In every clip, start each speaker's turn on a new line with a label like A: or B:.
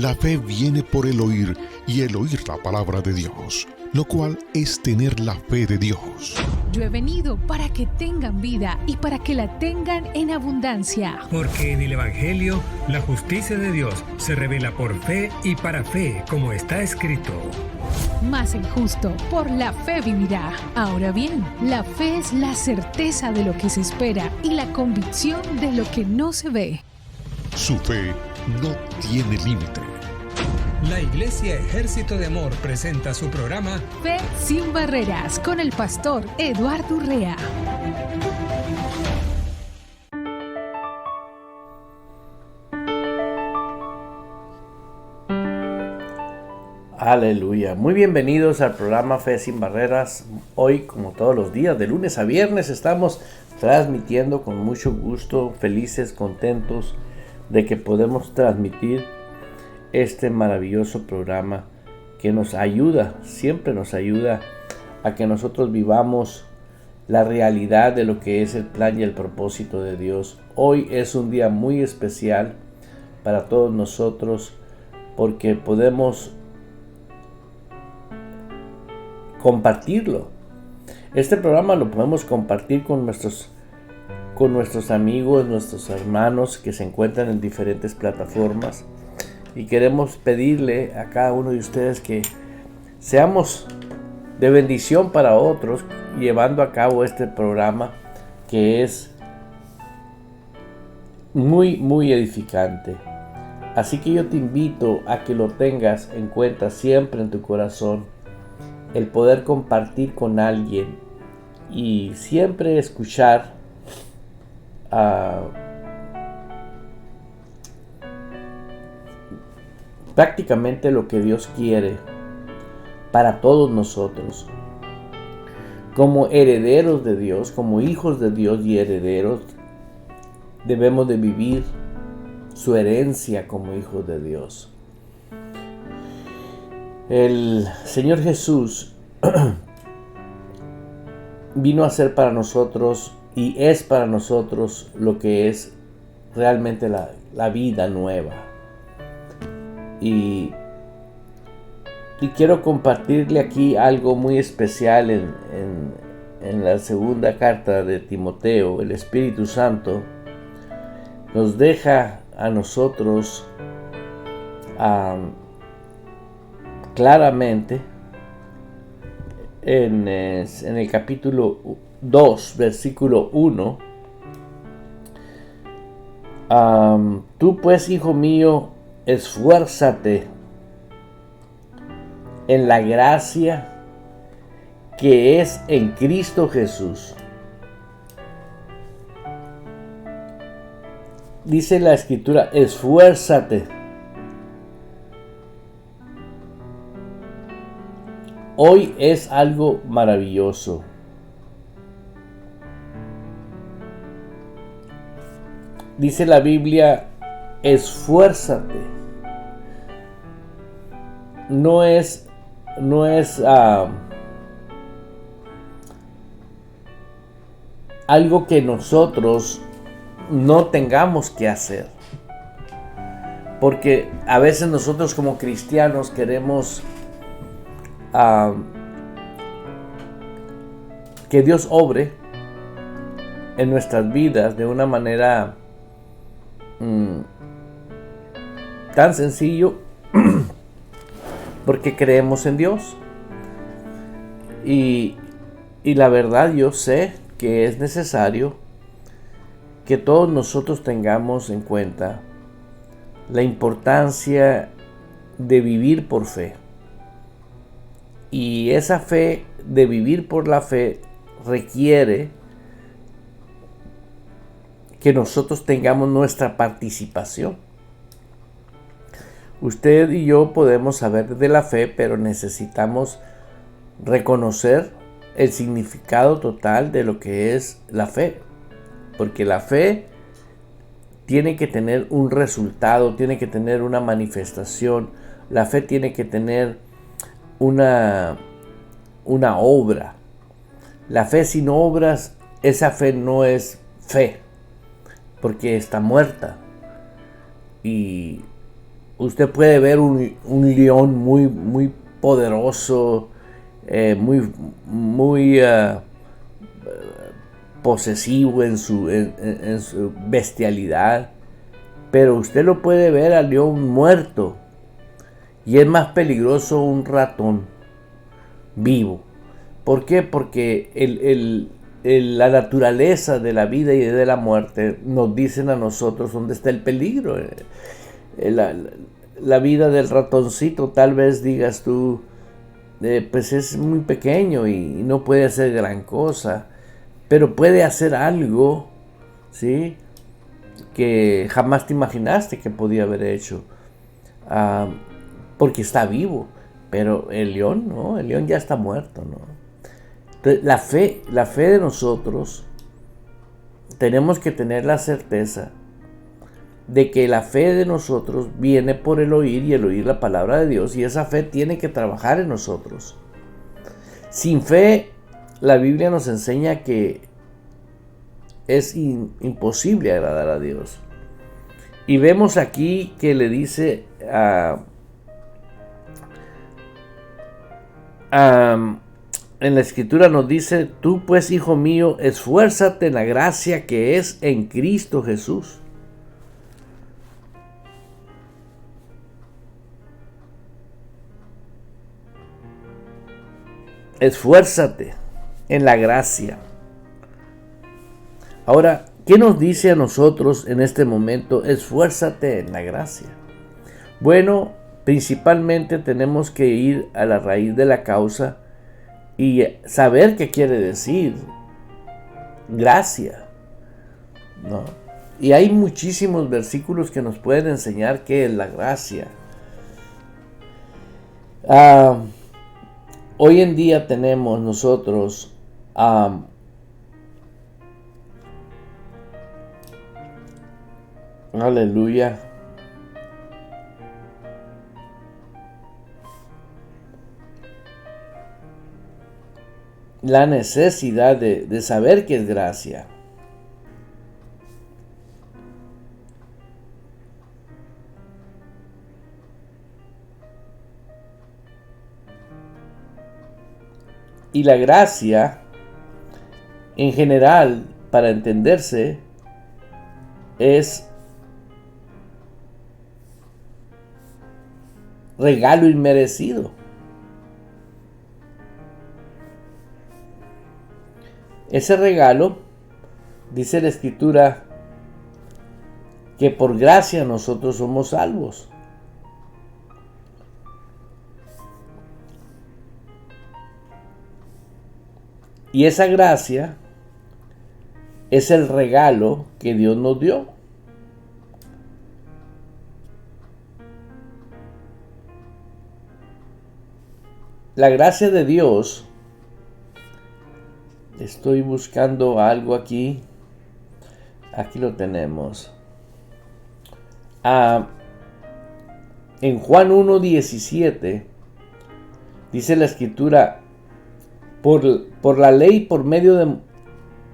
A: La fe viene por el oír y el oír la palabra de Dios, lo cual es tener la fe de Dios.
B: Yo he venido para que tengan vida y para que la tengan en abundancia.
C: Porque en el Evangelio la justicia de Dios se revela por fe y para fe, como está escrito.
B: Mas el justo por la fe vivirá. Ahora bien, la fe es la certeza de lo que se espera y la convicción de lo que no se ve.
A: Su fe no tiene límite.
C: La Iglesia Ejército de Amor presenta su programa
B: Fe sin Barreras con el pastor Eduardo Urrea.
D: Aleluya, muy bienvenidos al programa Fe sin Barreras. Hoy, como todos los días, de lunes a viernes, estamos transmitiendo con mucho gusto, felices, contentos de que podemos transmitir este maravilloso programa que nos ayuda, siempre nos ayuda a que nosotros vivamos la realidad de lo que es el plan y el propósito de Dios. Hoy es un día muy especial para todos nosotros porque podemos compartirlo. Este programa lo podemos compartir con nuestros amigos, nuestros hermanos que se encuentran en diferentes plataformas. Y queremos pedirle a cada uno de ustedes que seamos de bendición para otros, llevando a cabo este programa que es muy, muy edificante. Así que yo te invito a que lo tengas en cuenta siempre en tu corazón, el poder compartir con alguien y siempre escuchar prácticamente lo que Dios quiere para todos nosotros. Como herederos de Dios, como hijos de Dios y herederos, debemos de vivir su herencia como hijos de Dios. El Señor Jesús vino a ser para nosotros y es para nosotros lo que es realmente la vida nueva. Y quiero compartirle aquí algo muy especial en la segunda carta de Timoteo. El Espíritu Santo nos deja a nosotros claramente en el capítulo 2, versículo 1. Tú pues, hijo mío, esfuérzate en la gracia que es en Cristo Jesús. Dice la Escritura, esfuérzate. Hoy es algo maravilloso. Dice la Biblia, esfuérzate. No es algo que nosotros no tengamos que hacer. Porque a veces nosotros como cristianos queremos que Dios obre en nuestras vidas de una manera tan sencillo porque creemos en Dios y la verdad yo sé que es necesario que todos nosotros tengamos en cuenta la importancia de vivir por fe. Y esa fe, de vivir por la fe, requiere que nosotros tengamos nuestra participación. Usted y yo podemos saber de la fe, pero necesitamos reconocer el significado total de lo que es la fe. Porque la fe tiene que tener un resultado, tiene que tener una manifestación. La fe tiene que tener una obra. La fe sin obras, esa fe no es fe, porque está muerta. Y usted puede ver un león muy poderoso, muy posesivo en su bestialidad, pero usted lo puede ver al león muerto y es más peligroso un ratón vivo. ¿Por qué? Porque la naturaleza de la vida y de la muerte nos dicen a nosotros dónde está el peligro. La vida del ratoncito, tal vez digas tú, pues es muy pequeño y no puede hacer gran cosa, pero puede hacer algo, ¿sí?, que jamás te imaginaste que podía haber hecho, porque está vivo. Pero el león no, el león ya está muerto, ¿no? Entonces, la fe de nosotros, tenemos que tener la certeza de que la fe de nosotros viene por el oír y el oír la palabra de Dios, y esa fe tiene que trabajar en nosotros. Sin fe, la Biblia nos enseña que es imposible agradar a Dios. Y vemos aquí que le dice en la escritura nos dice: tú pues, hijo mío, esfuérzate en la gracia que es en Cristo Jesús. Esfuérzate en la gracia. Ahora, ¿qué nos dice a nosotros en este momento? Esfuérzate en la gracia. Bueno, principalmente tenemos que ir a la raíz de la causa y saber qué quiere decir gracia, ¿no? Y hay muchísimos versículos que nos pueden enseñar qué es la gracia. Hoy en día tenemos nosotros aleluya, la necesidad de saber qué es gracia. Y la gracia, en general, para entenderse, es regalo inmerecido. Ese regalo, dice la Escritura, que por gracia nosotros somos salvos. Y esa gracia es el regalo que Dios nos dio. La gracia de Dios, estoy buscando algo aquí. Aquí lo tenemos. En Juan 1:17 dice la Escritura: por la ley por medio de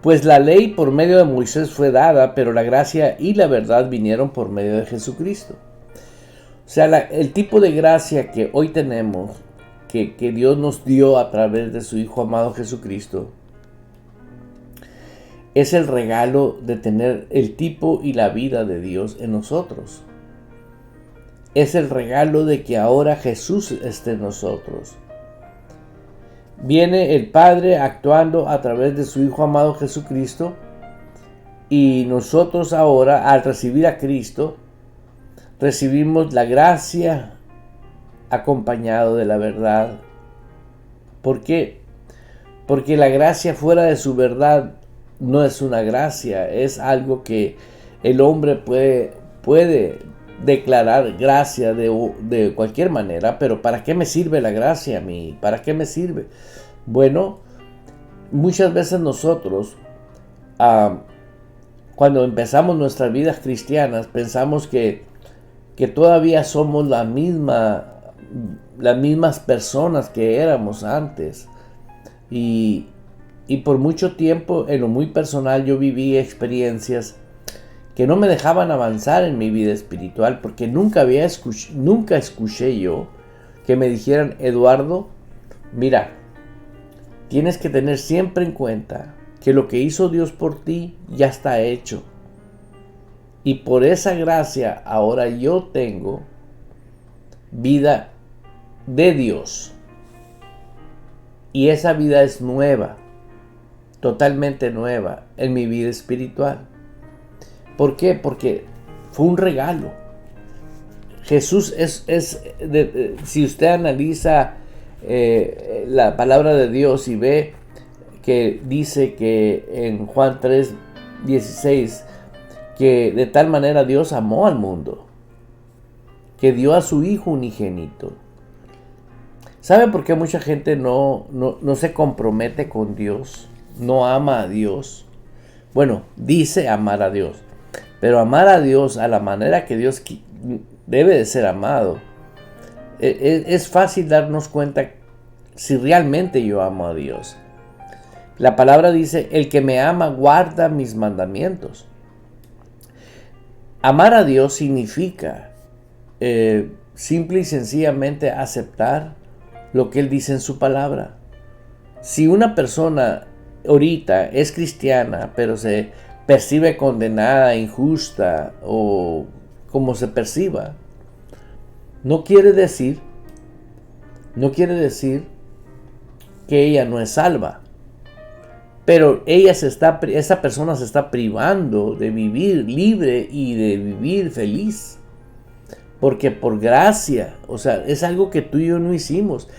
D: pues la ley por medio de Moisés fue dada, pero la gracia y la verdad vinieron por medio de Jesucristo. O sea, el tipo de gracia que hoy tenemos, que Dios nos dio a través de su Hijo amado Jesucristo, es el regalo de tener el tipo y la vida de Dios en nosotros. Es el regalo de que ahora Jesús esté en nosotros. Viene el Padre actuando a través de su Hijo amado Jesucristo, y nosotros ahora, al recibir a Cristo, recibimos la gracia acompañado de la verdad. ¿Por qué? Porque la gracia fuera de su verdad no es una gracia, es algo que el hombre puede declarar gracia de cualquier manera. Pero ¿para qué me sirve la gracia a mí? ¿Para qué me sirve? Bueno, muchas veces nosotros, cuando empezamos nuestras vidas cristianas, pensamos que todavía somos las mismas personas que éramos antes. Y por mucho tiempo, en lo muy personal, yo viví experiencias que no me dejaban avanzar en mi vida espiritual, porque nunca escuché yo que me dijeran: Eduardo, mira, tienes que tener siempre en cuenta que lo que hizo Dios por ti ya está hecho. Y por esa gracia ahora yo tengo vida de Dios. Y esa vida es nueva, totalmente nueva en mi vida espiritual. ¿Por qué? Porque fue un regalo. Jesús si usted analiza la palabra de Dios y ve que dice que en Juan 3:16, que de tal manera Dios amó al mundo, que dio a su Hijo unigénito. ¿Sabe por qué mucha gente no se compromete con Dios? No ama a Dios. Bueno, dice amar a Dios, pero amar a Dios a la manera que Dios debe de ser amado. Es fácil darnos cuenta si realmente yo amo a Dios. La palabra dice: el que me ama guarda mis mandamientos. Amar a Dios significa simple y sencillamente aceptar lo que Él dice en su palabra. Si una persona ahorita es cristiana, pero se percibe condenada, injusta o como se perciba, no quiere decir que ella no es salva. Pero esa persona se está privando de vivir libre y de vivir feliz. Porque por gracia, o sea, es algo que tú y yo no hicimos.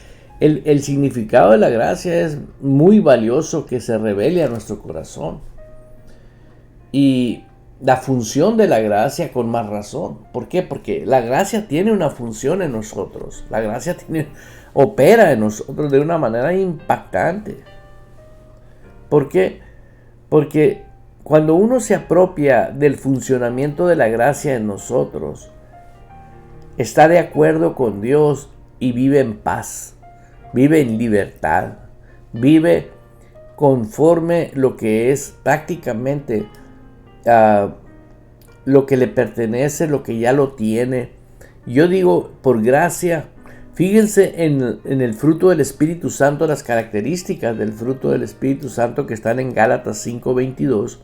D: El significado de la gracia es muy valioso, que se revele a nuestro corazón. Y la función de la gracia con más razón. ¿Por qué? Porque la gracia tiene una función en nosotros. La gracia opera en nosotros de una manera impactante. ¿Por qué? Porque cuando uno se apropia del funcionamiento de la gracia en nosotros, está de acuerdo con Dios y vive en paz, vive en libertad, vive conforme lo que es prácticamente lo que le pertenece, lo que ya lo tiene. Yo digo, por gracia. Fíjense en el fruto del Espíritu Santo, las características del fruto del Espíritu Santo que están en Gálatas 5:22.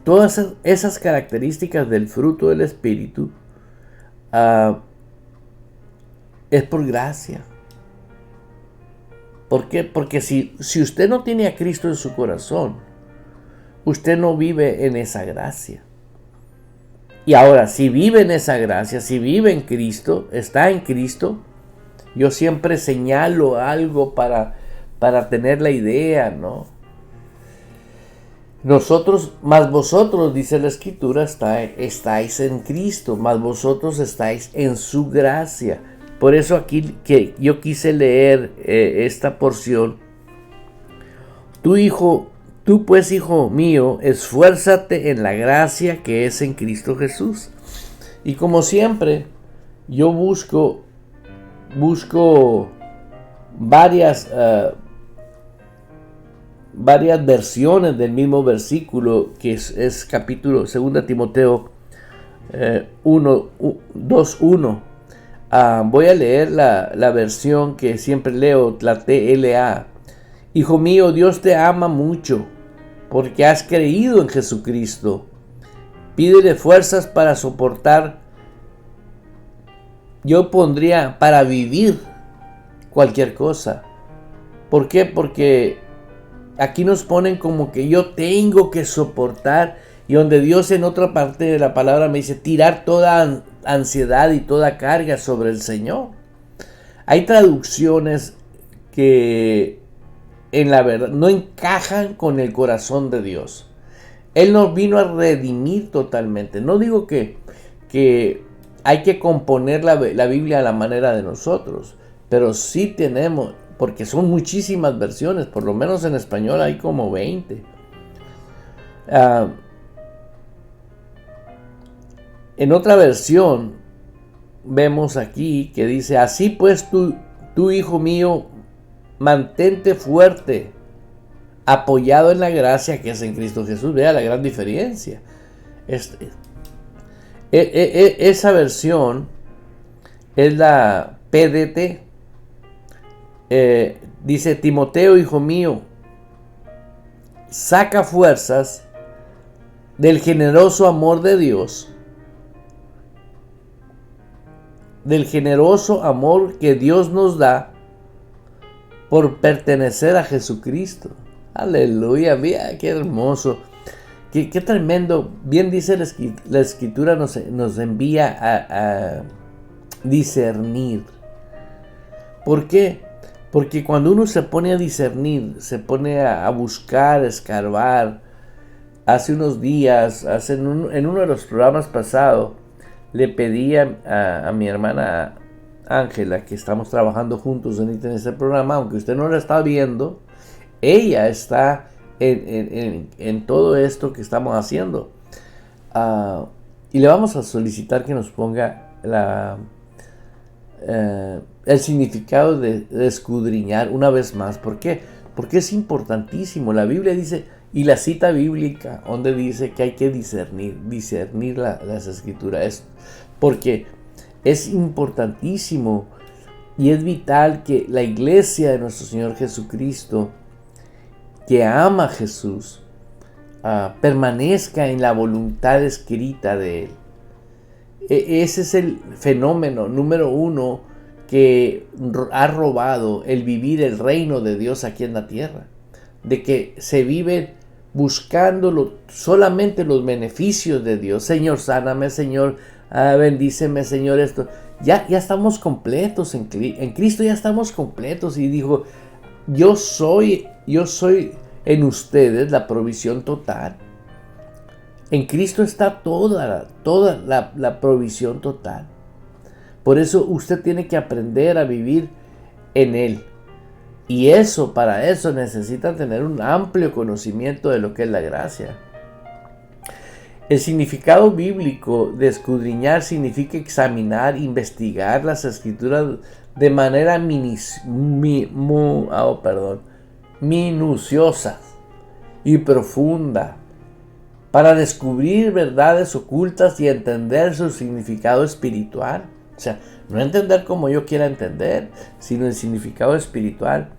D: Todas esas características del fruto del Espíritu es por gracia. ¿Por qué? Porque si usted no tiene a Cristo en su corazón, usted no vive en esa gracia. Y ahora, si vive en esa gracia, si vive en Cristo, está en Cristo, yo siempre señalo algo para tener la idea, ¿no? Nosotros, más vosotros, dice la Escritura, estáis en Cristo, más vosotros estáis en su gracia. Por eso aquí que yo quise leer esta porción. Tú pues, hijo mío, esfuérzate en la gracia que es en Cristo Jesús. Y como siempre, yo busco varias versiones del mismo versículo, que es capítulo 2 Timoteo 2:1. Voy a leer la versión que siempre leo, la TLA. Hijo mío, Dios te ama mucho, porque has creído en Jesucristo. Pídele fuerzas para soportar. Yo pondría para vivir cualquier cosa. ¿Por qué? Porque aquí nos ponen como que yo tengo que soportar, y donde Dios en otra parte de la palabra me dice tirar toda ansiedad y toda carga sobre el Señor. Hay traducciones que en la verdad no encajan con el corazón de Dios. Él nos vino a redimir totalmente. No digo que hay que componer la Biblia a la manera de nosotros, pero sí tenemos, porque son muchísimas versiones, por lo menos en español hay como 20. En otra versión vemos aquí que dice: así pues tú hijo mío, mantente fuerte apoyado en la gracia que es en Cristo Jesús. Vea la gran diferencia. Esa versión es la PDT. Dice: Timoteo, hijo mío, saca fuerzas del generoso amor de Dios, del generoso amor que Dios nos da por pertenecer a Jesucristo. Aleluya, mira qué hermoso, qué tremendo. Bien dice la Escritura, nos envía a discernir. ¿Por qué? Porque cuando uno se pone a discernir, se pone a buscar, a escarbar. Hace unos días, en uno de los programas pasados, le pedí a mi hermana Ángela, que estamos trabajando juntos en este programa, aunque usted no la está viendo, ella está en todo esto que estamos haciendo. Y le vamos a solicitar que nos ponga el significado de escudriñar una vez más. ¿Por qué? Porque es importantísimo. La Biblia dice, y la cita bíblica donde dice que hay que discernir las Escrituras, porque es importantísimo y es vital que la iglesia de nuestro Señor Jesucristo, que ama a Jesús, permanezca en la voluntad escrita de Él. Ese es el fenómeno número uno que ha robado el vivir el reino de Dios aquí en la tierra, de que se vive buscando solamente los beneficios de Dios. Señor, sáname, Señor, bendíceme, Señor, esto. Ya estamos completos en Cristo, ya estamos completos. Y dijo, yo soy en ustedes la provisión total. En Cristo está toda la provisión total. Por eso usted tiene que aprender a vivir en Él. Y para eso necesita tener un amplio conocimiento de lo que es la gracia. El significado bíblico de escudriñar significa examinar, investigar las Escrituras de manera minuciosa y profunda, para descubrir verdades ocultas y entender su significado espiritual. O sea, no entender como yo quiera entender, sino el significado espiritual.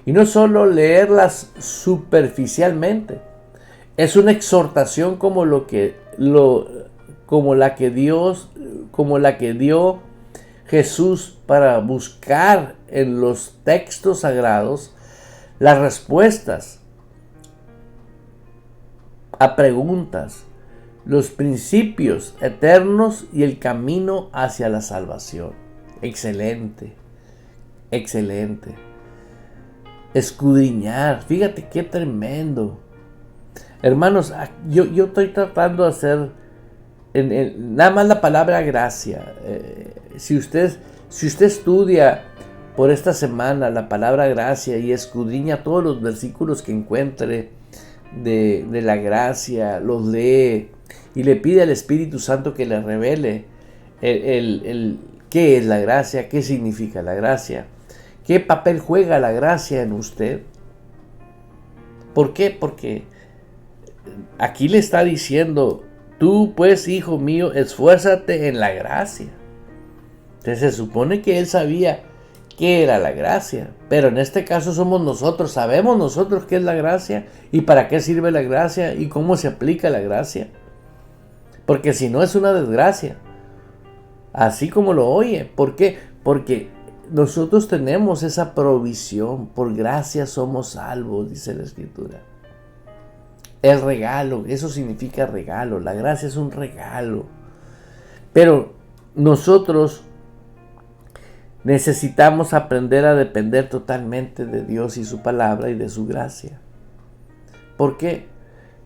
D: Y no solo leerlas superficialmente. Es una exhortación como la que dio Jesús para buscar en los textos sagrados las respuestas a preguntas, los principios eternos y el camino hacia la salvación. Excelente, excelente. Escudriñar, fíjate qué tremendo. Hermanos, yo estoy tratando de hacer nada más la palabra gracia. Si usted estudia por esta semana la palabra gracia y escudriña todos los versículos que encuentre de la gracia, los lee y le pide al Espíritu Santo que le revele qué es la gracia, qué significa la gracia, qué papel juega la gracia en usted. ¿Por qué? Porque aquí le está diciendo, tú pues, hijo mío, esfuérzate en la gracia. Entonces se supone que él sabía qué era la gracia, pero en este caso somos nosotros, sabemos nosotros qué es la gracia y para qué sirve la gracia y cómo se aplica la gracia, porque si no es una desgracia, así como lo oye. ¿Por qué? Porque nosotros tenemos esa provisión, por gracia somos salvos, dice la Escritura. El regalo, eso significa regalo, la gracia es un regalo, pero nosotros necesitamos aprender a depender totalmente de Dios y su palabra y de su gracia. ¿Por qué?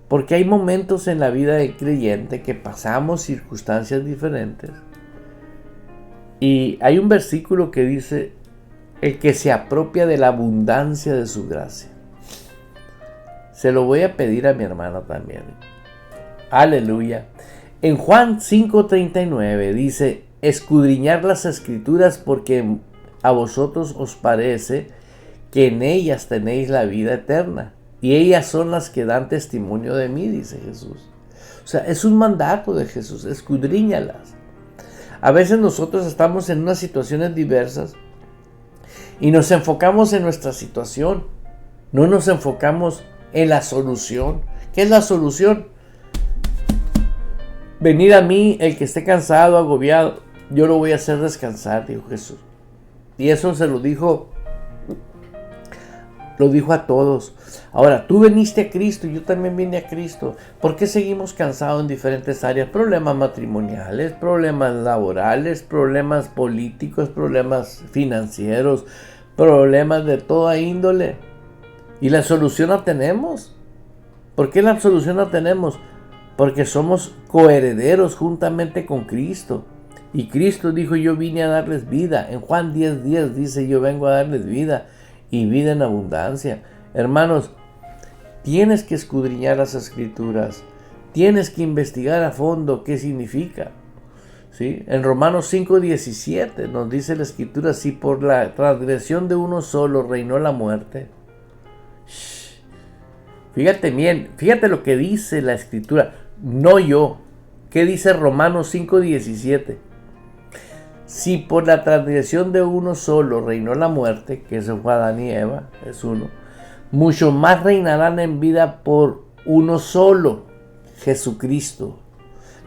D: Porque hay momentos en la vida del creyente que pasamos circunstancias diferentes. Y hay un versículo que dice, el que se apropia de la abundancia de su gracia. Se lo voy a pedir a mi hermano también. Aleluya. En Juan 5:39 dice, escudriñar las Escrituras porque a vosotros os parece que en ellas tenéis la vida eterna, y ellas son las que dan testimonio de mí, dice Jesús. O sea, es un mandato de Jesús, escudriñalas. A veces nosotros estamos en unas situaciones diversas y nos enfocamos en nuestra situación, no nos enfocamos en la solución. ¿Qué es la solución? Venid a mí el que esté cansado, agobiado, yo lo voy a hacer descansar, dijo Jesús. Y eso se lo dijo a todos. Ahora, tú viniste a Cristo y yo también vine a Cristo. ¿Por qué seguimos cansados en diferentes áreas? Problemas matrimoniales, problemas laborales, problemas políticos, problemas financieros, problemas de toda índole. ¿Y la solución la tenemos? ¿Por qué la solución la tenemos? Porque somos coherederos juntamente con Cristo. Y Cristo dijo, yo vine a darles vida. En Juan 10:10 dice, yo vengo a darles vida y vida en abundancia. Hermanos, tienes que escudriñar las Escrituras. Tienes que investigar a fondo qué significa. ¿Sí? En Romanos 5:17 nos dice la Escritura, si por la transgresión de uno solo reinó la muerte. Fíjate bien, fíjate lo que dice la Escritura, no yo. ¿Qué dice Romanos 5:17? Si por la transgresión de uno solo reinó la muerte, que eso fue Adán y Eva, es uno, mucho más reinarán en vida por uno solo, Jesucristo.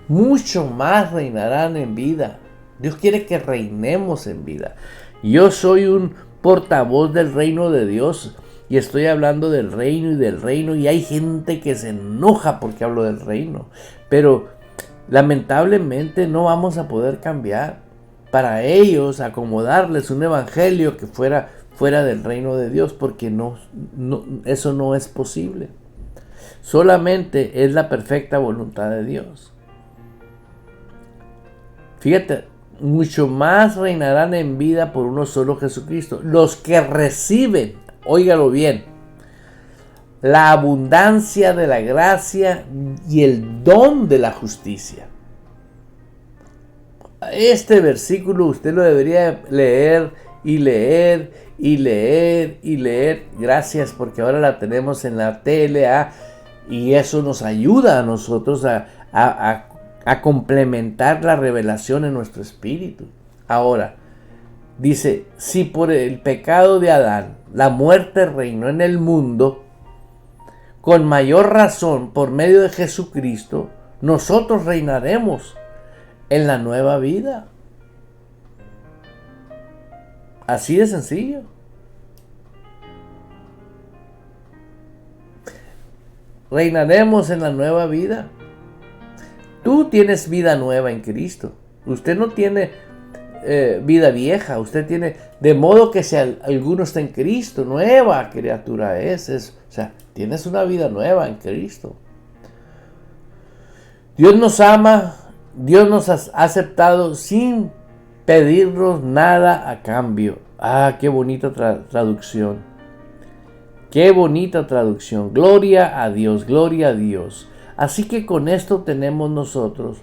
D: Mucho más reinarán en vida. Dios quiere que reinemos en vida. Yo soy un portavoz del reino de Dios y estoy hablando del reino y hay gente que se enoja porque hablo del reino. Pero lamentablemente no vamos a poder cambiar. Para ellos acomodarles un evangelio que fuera del reino de Dios, porque eso no es posible. Solamente es la perfecta voluntad de Dios. Fíjate, mucho más reinarán en vida por uno solo, Jesucristo. Los que reciben, óigalo bien, la abundancia de la gracia y el don de la justicia. Este versículo usted lo debería leer y leer y leer y leer. Gracias, porque ahora la tenemos en la TLA y eso nos ayuda a nosotros a complementar la revelación en nuestro espíritu. Ahora, dice, si por el pecado de Adán la muerte reinó en el mundo, con mayor razón, por medio de Jesucristo, nosotros reinaremos en la nueva vida. Así de sencillo. Reinaremos en la nueva vida. Tú tienes vida nueva en Cristo. Usted no tiene vida vieja. Usted tiene, de modo que si alguno está en Cristo, nueva criatura es. O sea, tienes una vida nueva en Cristo. Dios nos ama. Dios nos ha aceptado sin pedirnos nada a cambio. Ah, qué bonita traducción. Qué bonita traducción. Gloria a Dios, gloria a Dios. Así que con esto tenemos nosotros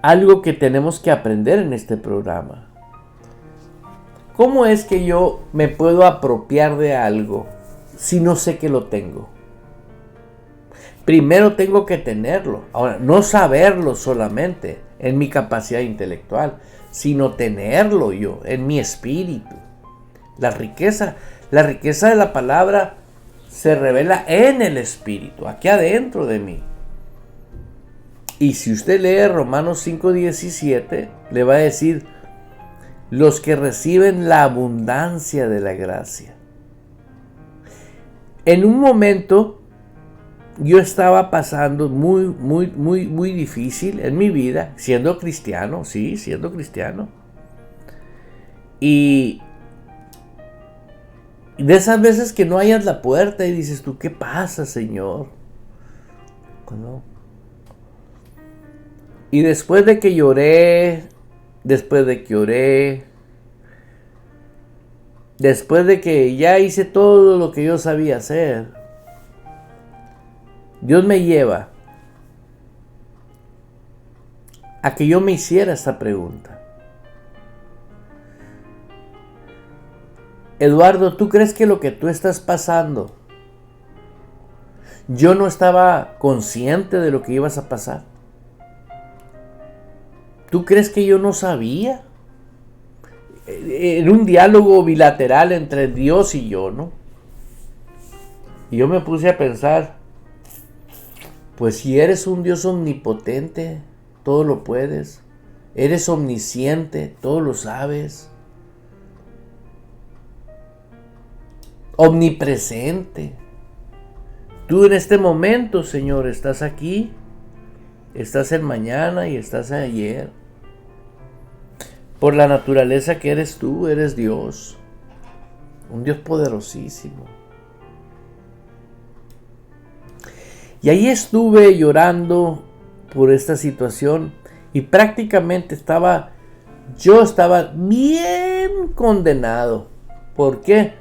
D: algo que tenemos que aprender en este programa. ¿Cómo es que yo me puedo apropiar de algo si no sé que lo tengo? Primero tengo que tenerlo. Ahora, no saberlo solamente en mi capacidad intelectual, sino tenerlo yo en mi espíritu. La riqueza de la palabra se revela en el espíritu, aquí adentro de mí. Y si usted lee Romanos 5:17, le va a decir, los que reciben la abundancia de la gracia. En un momento yo estaba pasando muy difícil en mi vida, siendo cristiano, siendo cristiano. Y de esas veces que no hallas la puerta y dices tú, ¿qué pasa, Señor? ¿No? Y después de que lloré, después de que ya hice todo lo que yo sabía hacer, Dios me lleva a que yo me hiciera esta pregunta. Eduardo, ¿tú crees que lo que tú estás pasando, yo no estaba consciente de lo que ibas a pasar? ¿Tú crees que yo no sabía? En un diálogo bilateral entre Dios y yo, ¿no? Y yo me puse a pensar, pues si eres un Dios omnipotente, todo lo puedes. Eres omnisciente, todo lo sabes. Omnipresente. Tú en este momento, Señor, estás aquí, estás en mañana y estás ayer. Por la naturaleza que eres tú, eres Dios, un Dios poderosísimo. Y ahí estuve llorando por esta situación y prácticamente yo estaba bien condenado. ¿Por qué?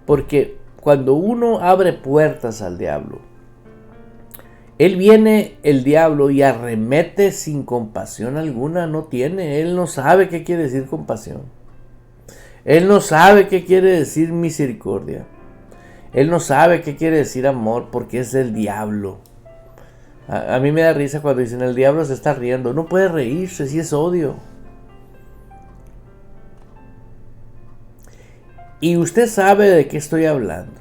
D: Porque cuando uno abre puertas al diablo, él viene, el diablo, y arremete sin compasión alguna. No tiene, él no sabe qué quiere decir compasión. Él no sabe qué quiere decir misericordia. Él no sabe qué quiere decir amor, porque es el diablo. A mí me da risa cuando dicen el diablo se está riendo. No puede reírse si es odio. Y usted sabe de qué estoy hablando.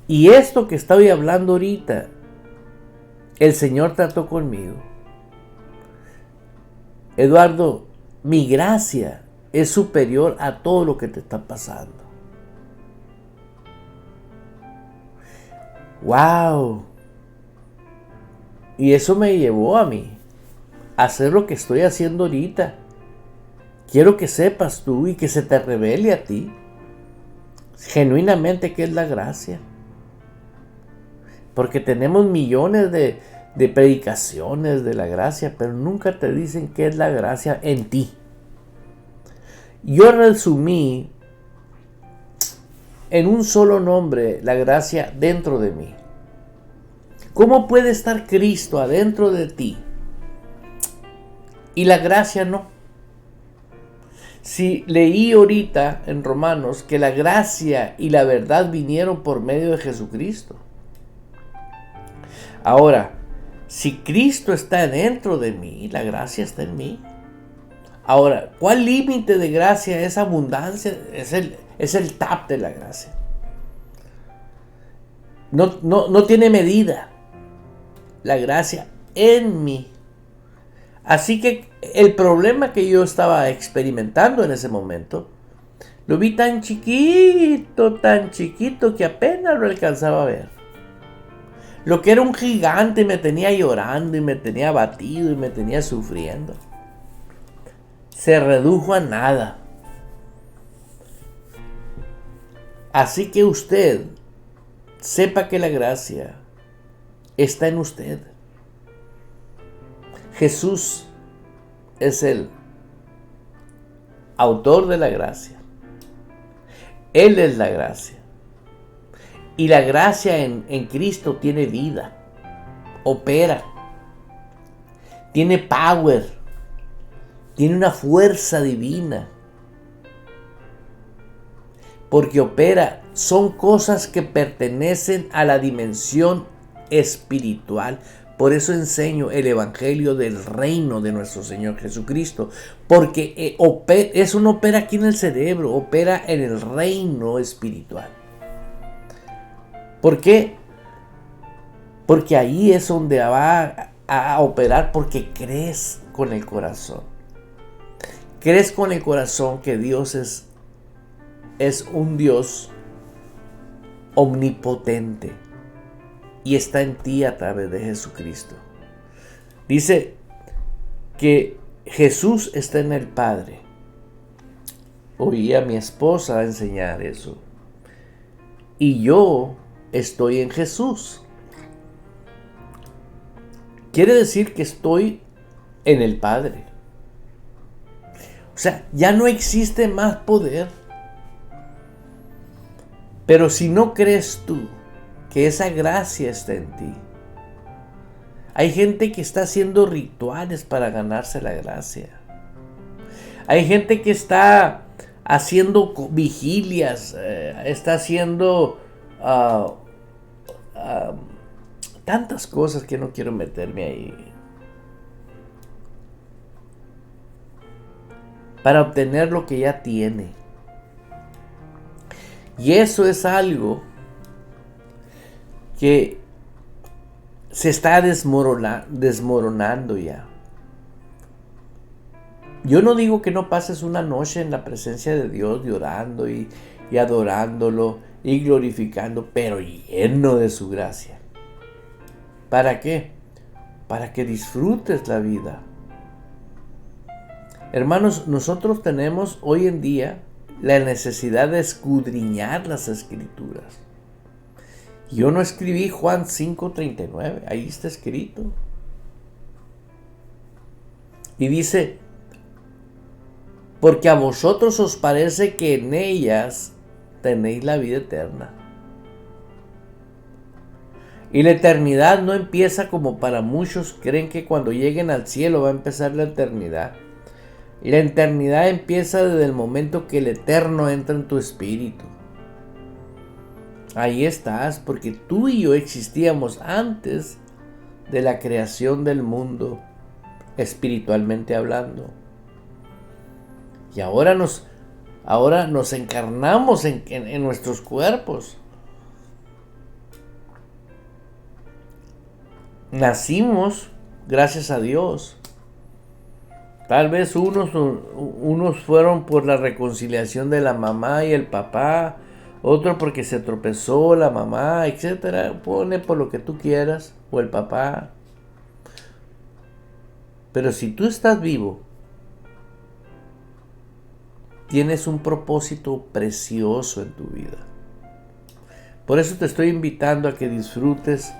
D: Y esto que estoy hablando ahorita, el Señor trató conmigo. Eduardo, mi gracia es superior a todo lo que te está pasando. ¡Wow! Y eso me llevó a mí a hacer lo que estoy haciendo ahorita. Quiero que sepas tú y que se te revele a ti genuinamente qué es la gracia. Porque tenemos millones de predicaciones de la gracia, pero nunca te dicen qué es la gracia en ti. Yo resumí en un solo nombre la gracia dentro de mí. ¿Cómo puede estar Cristo adentro de ti y la gracia no? Si leí ahorita en Romanos que la gracia y la verdad vinieron por medio de Jesucristo. Ahora, si Cristo está dentro de mí, la gracia está en mí. Ahora, ¿cuál límite de gracia es abundancia? Es el tap de la gracia. No tiene medida. La gracia en mí. Así que el problema que yo estaba experimentando en ese momento, lo vi tan chiquito que apenas lo alcanzaba a ver. Lo que era un gigante me tenía llorando y me tenía abatido y me tenía sufriendo. Se redujo a nada. Así que usted sepa que la gracia está en usted. Jesús es el autor de la gracia. Él es la gracia. Y la gracia en Cristo tiene vida, opera, tiene power, tiene una fuerza divina. Porque opera, son cosas que pertenecen a la dimensión espiritual. Por eso enseño el evangelio del reino de nuestro Señor Jesucristo. Porque eso no opera aquí en el cerebro, opera en el reino espiritual. ¿Por qué? Porque ahí es donde va a operar, porque crees con el corazón. Crees con el corazón que Dios es un Dios omnipotente y está en ti a través de Jesucristo. Dice que Jesús está en el Padre. Oí a mi esposa enseñar eso. Y yo estoy en Jesús. Quiere decir que estoy en el Padre. O sea, ya no existe más poder. Pero si no crees tú que esa gracia está en ti, hay gente que está haciendo rituales para ganarse la gracia. Hay gente que está haciendo vigilias, está haciendo tantas cosas que no quiero meterme ahí, para obtener lo que ya tiene. Y eso es algo que se está desmoronando ya. Yo no digo que no pases una noche en la presencia de Dios llorando y adorándolo y glorificando, pero lleno de su gracia. ¿Para qué? Para que disfrutes la vida. Hermanos, nosotros tenemos hoy en día la necesidad de escudriñar las Escrituras. Yo no escribí Juan 5:39, ahí está escrito. Y dice, porque a vosotros os parece que en ellas tenéis la vida eterna. Y la eternidad no empieza como para muchos creen que cuando lleguen al cielo va a empezar la eternidad. Y la eternidad empieza desde el momento que el eterno entra en tu espíritu. Ahí estás, porque tú y yo existíamos antes de la creación del mundo, espiritualmente hablando. Y ahora nos encarnamos en nuestros cuerpos. Nacimos gracias a Dios. Tal vez unos fueron por la reconciliación de la mamá y el papá, otro porque se tropezó la mamá, etcétera. Pone por lo que tú quieras, o el papá. Pero si tú estás vivo, tienes un propósito precioso en tu vida. Por eso te estoy invitando a que disfrutes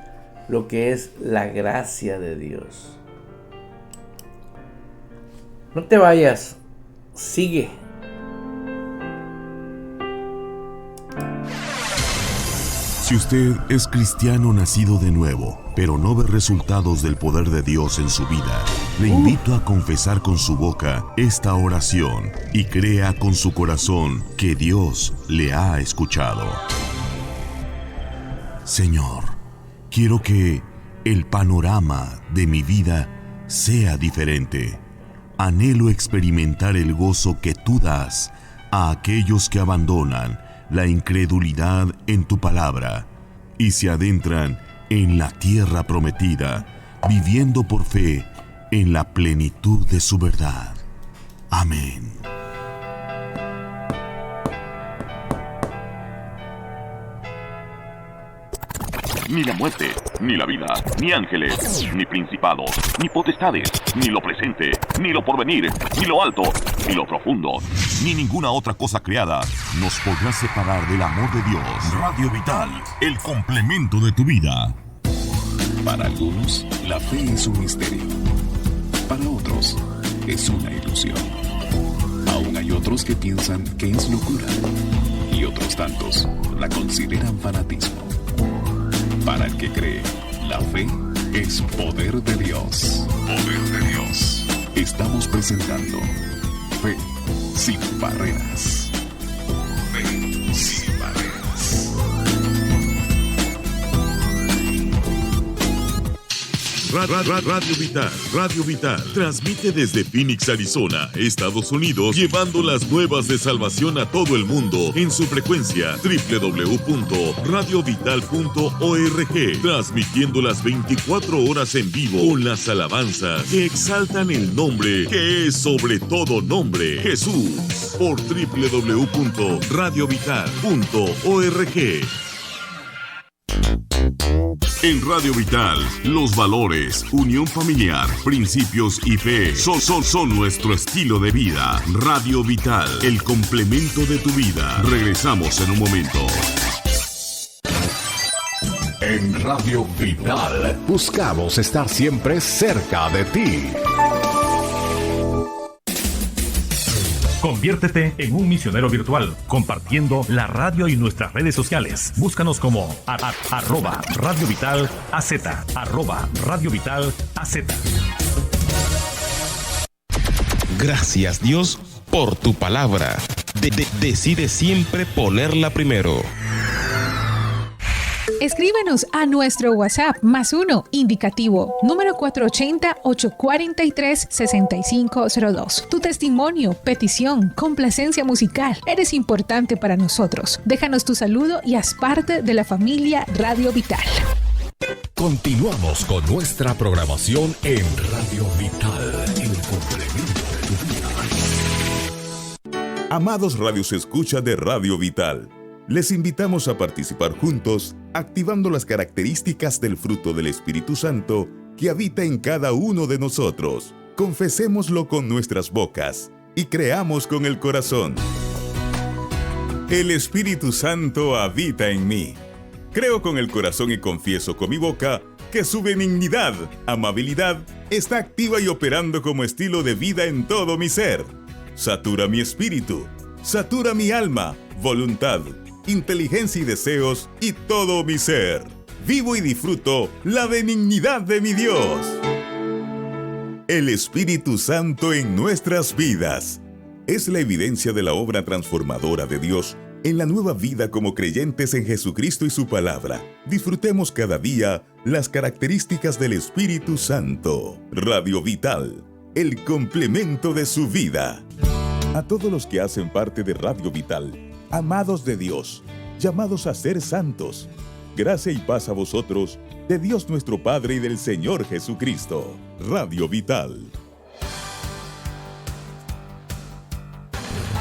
D: lo que es la gracia de Dios. No te vayas, sigue.
A: Si usted es cristiano nacido de nuevo, pero no ve resultados del poder de Dios en su vida, le invito a confesar con su boca esta oración y crea con su corazón que Dios le ha escuchado. Señor, quiero que el panorama de mi vida sea diferente. Anhelo experimentar el gozo que tú das a aquellos que abandonan la incredulidad en tu palabra y se adentran en la tierra prometida, viviendo por fe en la plenitud de su verdad. Amén.
E: Ni la muerte, ni la vida, ni ángeles, ni principados, ni potestades, ni lo presente, ni lo porvenir, ni lo alto, ni lo profundo, ni ninguna otra cosa creada nos podrá separar del amor de Dios. Radio Vital, el complemento de tu vida.
F: Para algunos, la fe es un misterio. Para otros, es una ilusión. Aún hay otros que piensan que es locura. Y otros tantos la consideran fanatismo. Para el que cree, la fe es poder de Dios. Poder de Dios. Estamos presentando Fe sin Barreras. Fe sin Barreras.
A: Radio Vital transmite desde Phoenix, Arizona, Estados Unidos, llevando las nuevas de salvación a todo el mundo en su frecuencia www.radiovital.org, transmitiendo las 24 horas en vivo con las alabanzas que exaltan el nombre que es sobre todo nombre, Jesús, por www.radiovital.org. En Radio Vital, los valores, unión familiar, principios y fe son nuestro estilo de vida. Radio Vital, el complemento de tu vida. Regresamos en un momento.
F: En Radio Vital, buscamos estar siempre cerca de ti.
G: Conviértete en un misionero virtual, compartiendo la radio y nuestras redes sociales. Búscanos como @Radio Vital AZ, @Radio Vital AZ.
H: Gracias, Dios, por tu palabra. Decide siempre ponerla primero.
B: Escríbenos a nuestro WhatsApp +1 indicativo número 480-843-6502. Tu testimonio, petición, complacencia musical, eres importante para nosotros. Déjanos tu saludo y haz parte de la familia Radio Vital.
I: Continuamos con nuestra programación en Radio Vital, el complemento de tu vida.
J: Amados radios escucha de Radio Vital, les invitamos a participar juntos, activando las características del fruto del Espíritu Santo que habita en cada uno de nosotros. Confesémoslo con nuestras bocas y creamos con el corazón. El Espíritu Santo habita en mí. Creo con el corazón y confieso con mi boca que su benignidad, amabilidad, está activa y operando como estilo de vida en todo mi ser. Satura mi espíritu, satura mi alma, voluntad, inteligencia y deseos y todo mi ser. Vivo y disfruto la benignidad de mi Dios. El Espíritu Santo en nuestras vidas es la evidencia de la obra transformadora de Dios en la nueva vida como creyentes en Jesucristo y su palabra. Disfrutemos cada día las características del Espíritu Santo. Radio Vital, el complemento de su vida. A todos los que hacen parte de Radio Vital, amados de Dios, llamados a ser santos, gracia y paz a vosotros, de Dios nuestro Padre y del Señor Jesucristo. Radio Vital.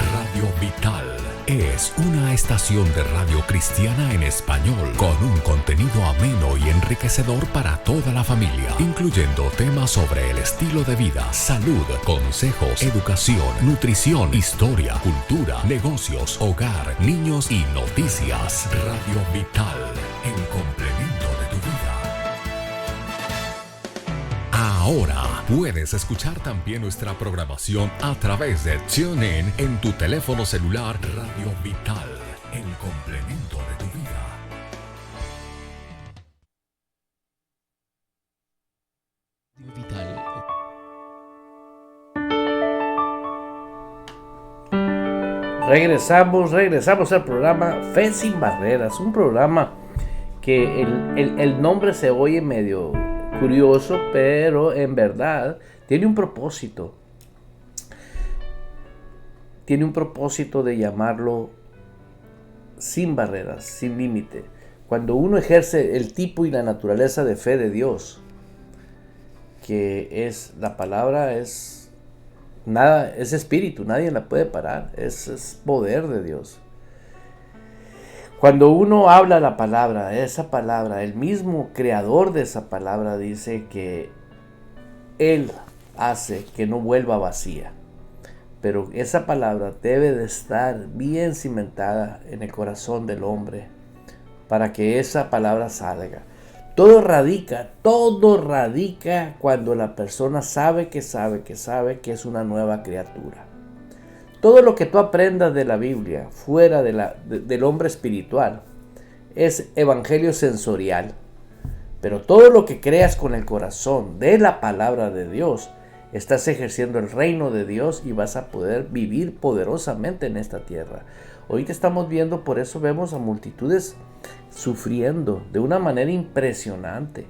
I: Radio Vital es una estación de radio cristiana en español con un contenido ameno y enriquecedor para toda la familia, incluyendo temas sobre el estilo de vida, salud, consejos, educación, nutrición, historia, cultura, negocios, hogar, niños y noticias. Radio Vital, el complemento de tu vida. Ahora puedes escuchar también nuestra programación a través de TuneIn en tu teléfono celular. Radio Vital, el complemento de tu vida.
D: Regresamos al programa Fe Sin Barreras, un programa que el nombre se oye medio curioso, pero en verdad tiene un propósito. Tiene un propósito de llamarlo sin barreras, sin límite. Cuando uno ejerce el tipo y la naturaleza de fe de Dios, que es la palabra, es nada, es espíritu, nadie la puede parar, es poder de Dios. Cuando uno habla la palabra, esa palabra, el mismo creador de esa palabra dice que Él hace que no vuelva vacía. Pero esa palabra debe de estar bien cimentada en el corazón del hombre para que esa palabra salga. Todo radica cuando la persona sabe que es una nueva criatura. Todo lo que tú aprendas de la Biblia, fuera del hombre espiritual, es evangelio sensorial. Pero todo lo que creas con el corazón de la palabra de Dios, estás ejerciendo el reino de Dios y vas a poder vivir poderosamente en esta tierra. Hoy te estamos viendo, por eso vemos a multitudes sufriendo de una manera impresionante.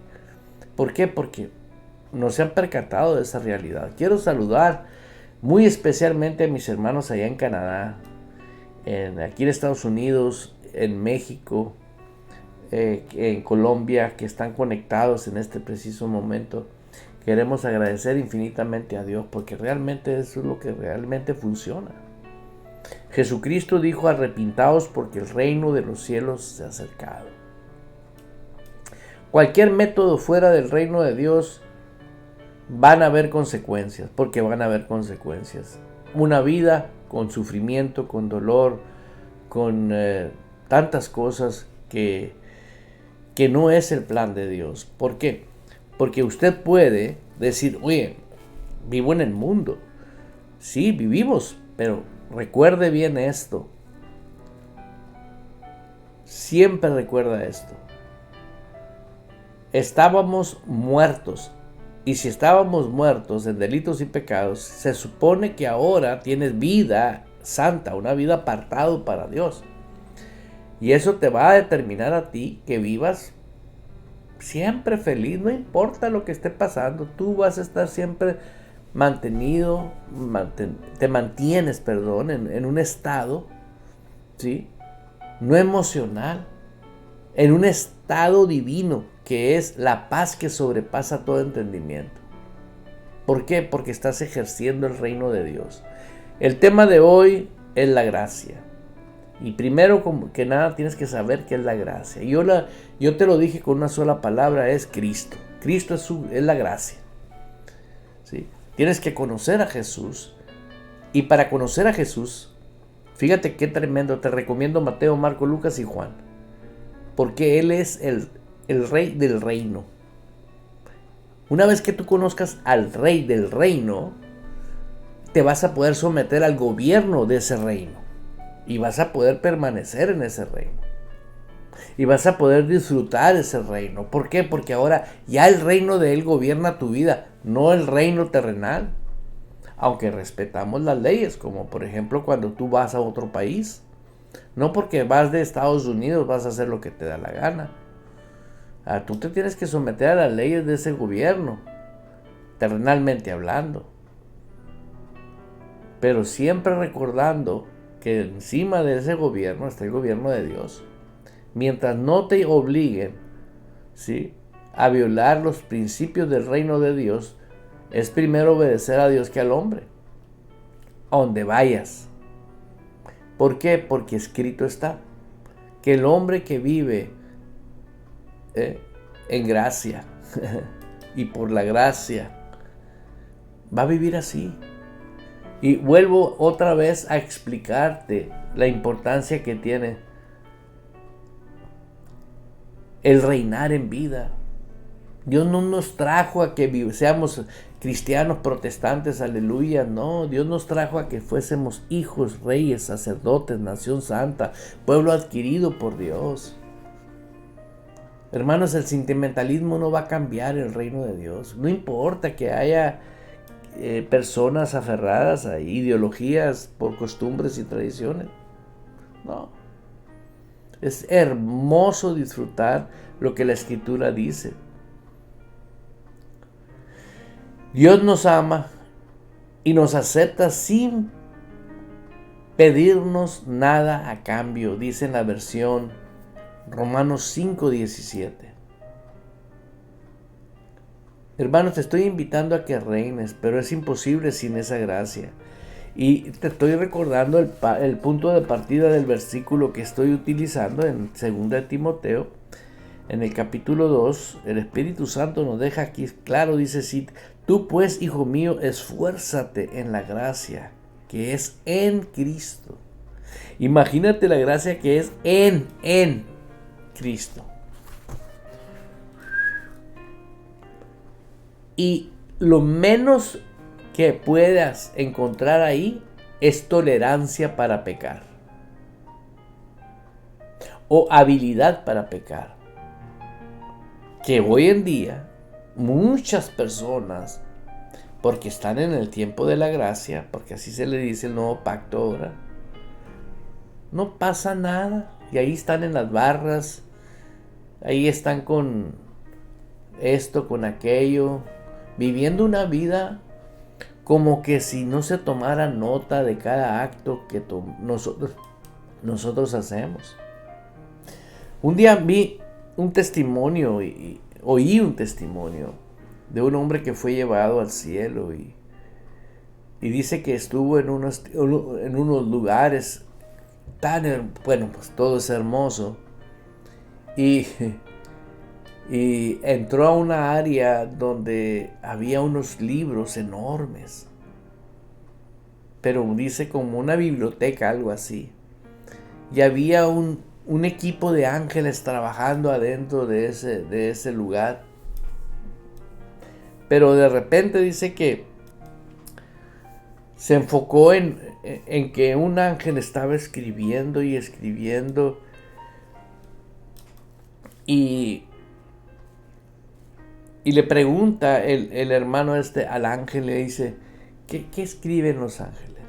D: ¿Por qué? Porque no se han percatado de esa realidad. Quiero saludar muy especialmente a mis hermanos allá en Canadá, aquí en Estados Unidos, en México, en Colombia, que están conectados en este preciso momento. Queremos agradecer infinitamente a Dios porque realmente eso es lo que realmente funciona. Jesucristo dijo: arrepintaos porque el reino de los cielos se ha acercado. Cualquier método fuera del reino de Dios van a haber consecuencias, porque van a haber consecuencias. Una vida con sufrimiento, con dolor, con tantas cosas que no es el plan de Dios. ¿Por qué? Porque usted puede decir: oye, vivo en el mundo. Sí, vivimos, pero recuerde bien esto. Siempre recuerda esto. Estábamos muertos. Y si estábamos muertos en delitos y pecados, se supone que ahora tienes vida santa, una vida apartado para Dios. Y eso te va a determinar a ti que vivas siempre feliz, no importa lo que esté pasando, tú vas a estar siempre te mantienes, en un estado, ¿sí? No emocional, en un estado divino, que es la paz que sobrepasa todo entendimiento. ¿Por qué? Porque estás ejerciendo el reino de Dios. El tema de hoy es la gracia. Y primero que nada tienes que saber qué es la gracia. Yo te lo dije con una sola palabra, es Cristo. Cristo es la gracia. ¿Sí? Tienes que conocer a Jesús. Y para conocer a Jesús, fíjate qué tremendo, te recomiendo Mateo, Marcos, Lucas y Juan. Porque Él es el rey del reino. Una vez que tú conozcas al rey del reino, te vas a poder someter al gobierno de ese reino. Y vas a poder permanecer en ese reino. Y vas a poder disfrutar ese reino. ¿Por qué? Porque ahora ya el reino de Él gobierna tu vida, no el reino terrenal. Aunque respetamos las leyes, como por ejemplo cuando tú vas a otro país. No porque vas de Estados Unidos vas a hacer lo que te da la gana. Tú te tienes que someter a las leyes de ese gobierno, terrenalmente hablando. Pero siempre recordando que encima de ese gobierno está el gobierno de Dios. Mientras no te obliguen, ¿sí?, a violar los principios del reino de Dios, es primero obedecer a Dios que al hombre, a donde vayas. ¿Por qué? Porque escrito está que el hombre que vive en gracia y por la gracia va a vivir así. Y vuelvo otra vez a explicarte la importancia que tiene el reinar en vida. Dios no nos trajo a que seamos cristianos protestantes, aleluya, no. Dios nos trajo a que fuésemos hijos, reyes, sacerdotes, nación santa, pueblo adquirido por Dios. Hermanos, el sentimentalismo no va a cambiar el reino de Dios. No importa que haya personas aferradas a ideologías por costumbres y tradiciones. No. Es hermoso disfrutar lo que la Escritura dice. Dios nos ama y nos acepta sin pedirnos nada a cambio, dice en la versión Romanos 5:17. Hermanos, te estoy invitando a que reines, pero es imposible sin esa gracia. Y te estoy recordando el punto de partida del versículo que estoy utilizando en 2 Timoteo, en el capítulo 2. El Espíritu Santo nos deja aquí claro, dice así: tú pues, hijo mío, esfuérzate en la gracia que es en Cristo. Imagínate la gracia que es en Cristo. Y lo menos que puedas encontrar ahí es tolerancia para pecar o habilidad para pecar. Que hoy en día muchas personas, porque están en el tiempo de la gracia, porque así se le dice el nuevo pacto ahora, no pasa nada y ahí están en las barras, ahí están con esto, con aquello, viviendo una vida como que si no se tomara nota de cada acto que nosotros hacemos. Un día vi un testimonio y oí un testimonio de un hombre que fue llevado al cielo y dice que estuvo en unos lugares tan, bueno, pues todo es hermoso, y entró a una área donde había unos libros enormes, pero dice como una biblioteca, algo así, y había un equipo de ángeles trabajando adentro de ese lugar. Pero de repente dice que se enfocó en que un ángel estaba escribiendo y escribiendo, y le pregunta el hermano al ángel, le dice: ¿qué escriben los ángeles?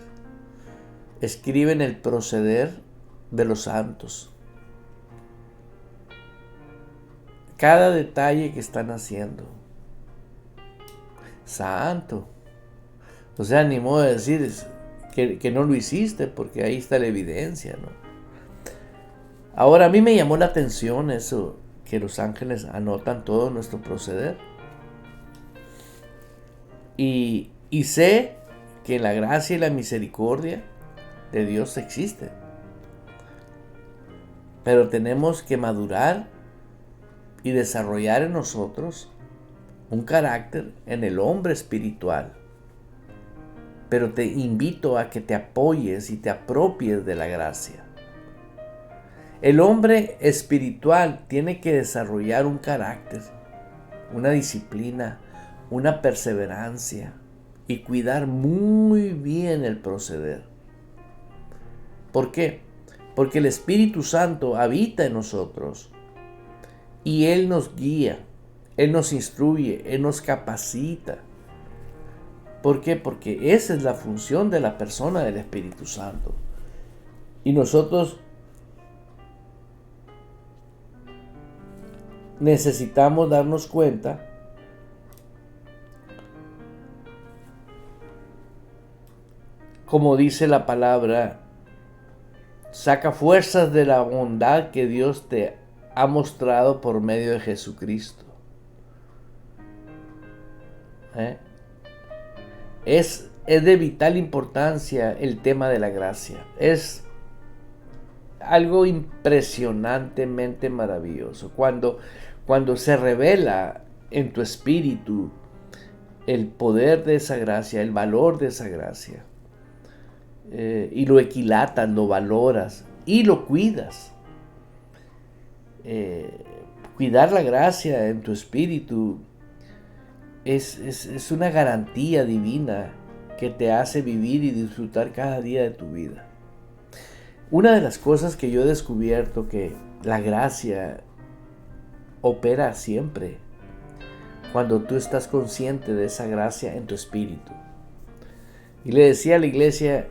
D: escriben el proceder de los santos. Cada detalle que están haciendo. Santo. O sea, ni modo de decir que no lo hiciste, porque ahí está la evidencia, ¿no? Ahora, a mí me llamó la atención eso, que los ángeles anotan todo nuestro proceder. Y sé que la gracia y la misericordia de Dios existen. Pero tenemos que madurar y desarrollar en nosotros un carácter en el hombre espiritual. Pero te invito a que te apoyes y te apropies de la gracia. El hombre espiritual tiene que desarrollar un carácter, una disciplina, una perseverancia y cuidar muy bien el proceder. ¿Por qué? Porque el Espíritu Santo habita en nosotros y Él nos guía, Él nos instruye, Él nos capacita. ¿Por qué? Porque esa es la función de la persona del Espíritu Santo. Y nosotros necesitamos darnos cuenta como dice la palabra, saca fuerzas de la bondad que Dios te ha mostrado por medio de Jesucristo. Es de vital importancia el tema de la gracia. Es algo impresionantemente maravilloso. Cuando se revela en tu espíritu el poder de esa gracia, el valor de esa gracia, y lo equilatas, lo valoras y lo cuidas. Cuidar la gracia en tu espíritu es una garantía divina que te hace vivir y disfrutar cada día de tu vida. Una de las cosas que yo he descubierto que la gracia opera siempre cuando tú estás consciente de esa gracia en tu espíritu. Y le decía a la iglesia,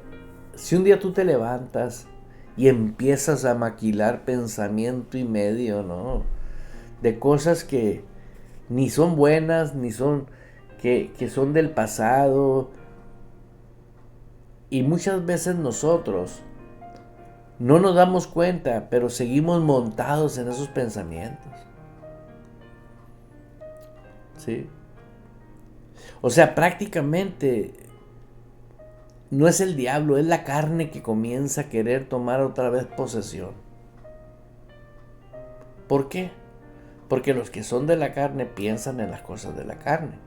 D: si un día tú te levantas y empiezas a maquilar pensamiento y medio, ¿no?, de cosas que ni son buenas, ni son que son del pasado, y muchas veces nosotros no nos damos cuenta, pero seguimos montados en esos pensamientos. ¿Sí? O sea, prácticamente no es el diablo, es la carne que comienza a querer tomar otra vez posesión. ¿Por qué? Porque los que son de la carne piensan en las cosas de la carne.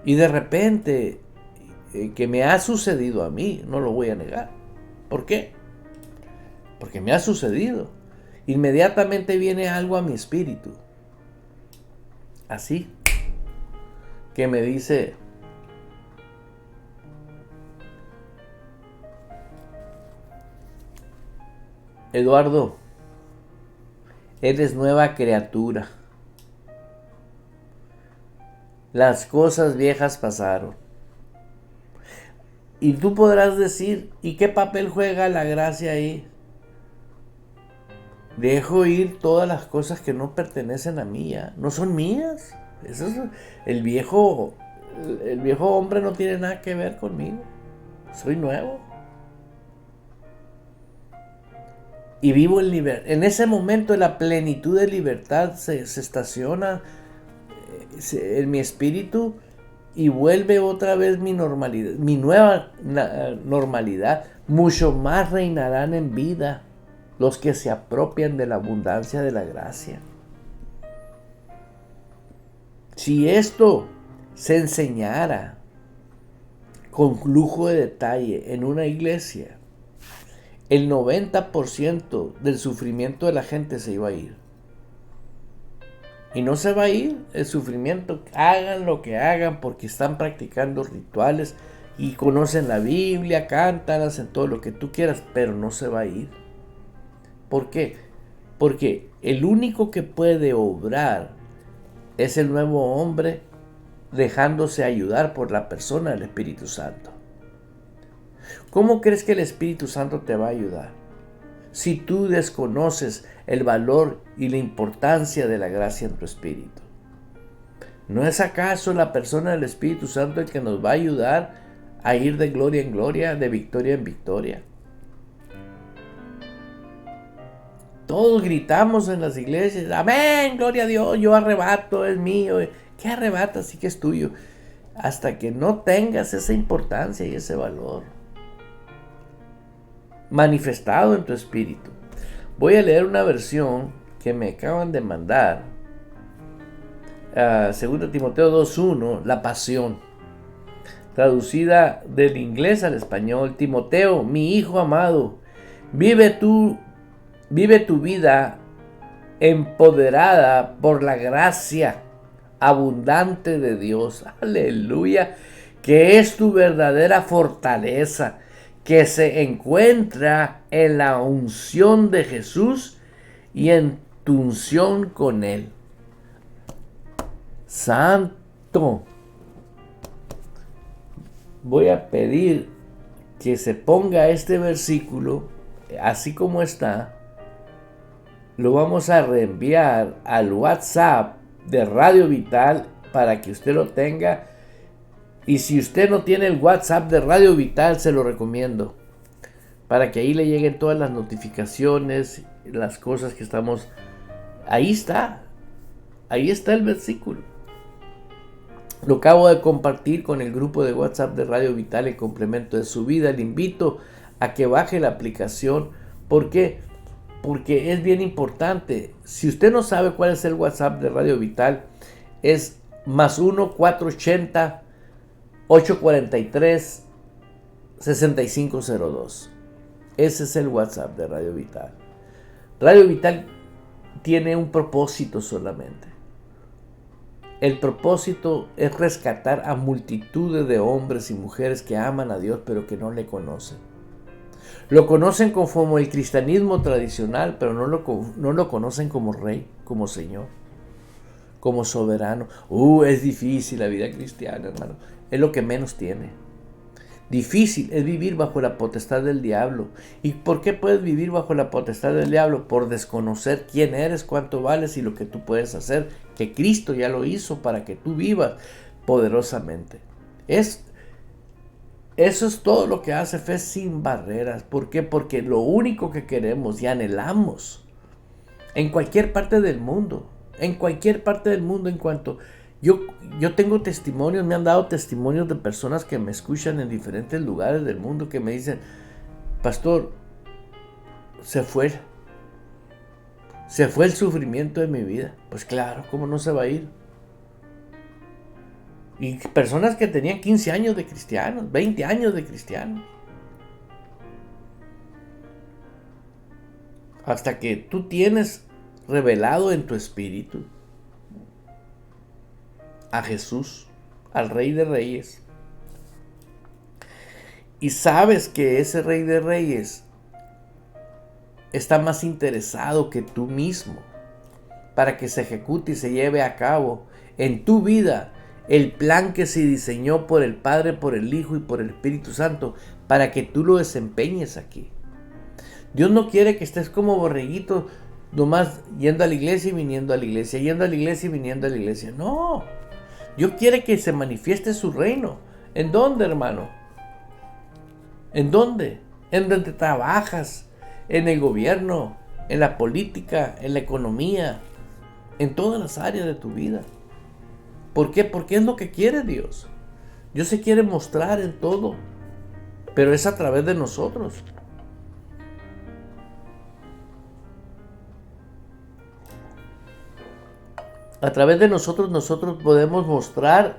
D: Y de repente, que me ha sucedido a mí, no lo voy a negar. ¿Por qué? Porque me ha sucedido. Inmediatamente viene algo a mi espíritu. Así. Que me dice, Eduardo, eres nueva criatura. Las cosas viejas pasaron. Y tú podrás decir, ¿y qué papel juega la gracia ahí? Dejo ir todas las cosas que no pertenecen a mí, ya no son mías. Eso es, el viejo hombre no tiene nada que ver conmigo. Soy nuevo. Y vivo en libertad. En ese momento la plenitud de libertad se estaciona en mi espíritu y vuelve otra vez mi normalidad, mi nueva normalidad. Mucho más reinarán en vida los que se apropian de la abundancia de la gracia. Si esto se enseñara con lujo de detalle en una iglesia, el 90% del sufrimiento de la gente se iba a ir. Y no se va a ir el sufrimiento, hagan lo que hagan, porque están practicando rituales y conocen la Biblia, cantan, hacen todo lo que tú quieras, pero no se va a ir. ¿Por qué? Porque el único que puede obrar es el nuevo hombre dejándose ayudar por la persona del Espíritu Santo. ¿Cómo crees que el Espíritu Santo te va a ayudar si tú desconoces el valor y la importancia de la gracia en tu espíritu? ¿No es acaso la persona del Espíritu Santo el que nos va a ayudar a ir de gloria en gloria, de victoria en victoria? Todos gritamos en las iglesias, amén, gloria a Dios, yo arrebato, es mío. ¿Qué arrebatas? Sí que es tuyo. Hasta que no tengas esa importancia y ese valor manifestado en tu espíritu. Voy a leer una versión que me acaban de mandar. 2 Timoteo 2:1, la Pasión. Traducida del inglés al español. Timoteo, mi hijo amado, vive tu vida empoderada por la gracia abundante de Dios. Aleluya. Que es tu verdadera fortaleza, que se encuentra en la unción de Jesús y en tu unción con Él. Santo. Voy a pedir que se ponga este versículo así como está. Lo vamos a reenviar al WhatsApp de Radio Vital para que usted lo tenga. Y si usted no tiene el WhatsApp de Radio Vital, se lo recomiendo, para que ahí le lleguen todas las notificaciones, las cosas que estamos. Ahí está el versículo. Lo acabo de compartir con el grupo de WhatsApp de Radio Vital, el complemento de su vida. Le invito a que baje la aplicación. ¿Por qué? Porque es bien importante. Si usted no sabe cuál es el WhatsApp de Radio Vital, es +1 480 843 6502. Ese es el WhatsApp de Radio Vital. Radio Vital tiene un propósito solamente. El propósito es rescatar a multitudes de hombres y mujeres que aman a Dios pero que no le conocen. Lo conocen como el cristianismo tradicional, pero no lo conocen como Rey, como Señor, como soberano. Es difícil la vida cristiana, hermano. Es lo que menos tiene. Difícil es vivir bajo la potestad del diablo. ¿Y por qué puedes vivir bajo la potestad del diablo? Por desconocer quién eres, cuánto vales y lo que tú puedes hacer, que Cristo ya lo hizo para que tú vivas poderosamente. Eso es todo lo que hace Fe Sin Barreras. ¿Por qué? Porque lo único que queremos y anhelamos en cualquier parte del mundo, en cuanto yo tengo testimonios, me han dado testimonios de personas que me escuchan en diferentes lugares del mundo que me dicen, pastor, se fue el sufrimiento de mi vida. Pues claro, ¿cómo no se va a ir? Y personas que tenían 15 años de cristianos, 20 años de cristianos. Hasta que tú tienes revelado en tu espíritu a Jesús, al Rey de Reyes. Y sabes que ese Rey de Reyes está más interesado que tú mismo para que se ejecute y se lleve a cabo en tu vida el plan que se diseñó por el Padre, por el Hijo y por el Espíritu Santo, para que tú lo desempeñes aquí. Dios no quiere que estés como borreguito, nomás yendo a la iglesia y viniendo a la iglesia, yendo a la iglesia y viniendo a la iglesia. No, Dios quiere que se manifieste su reino. ¿En dónde, hermano? ¿En dónde? En donde trabajas, en el gobierno, en la política, en la economía, en todas las áreas de tu vida. ¿Por qué? Porque es lo que quiere Dios. Dios se quiere mostrar en todo, pero es a través de nosotros. A través de nosotros podemos mostrar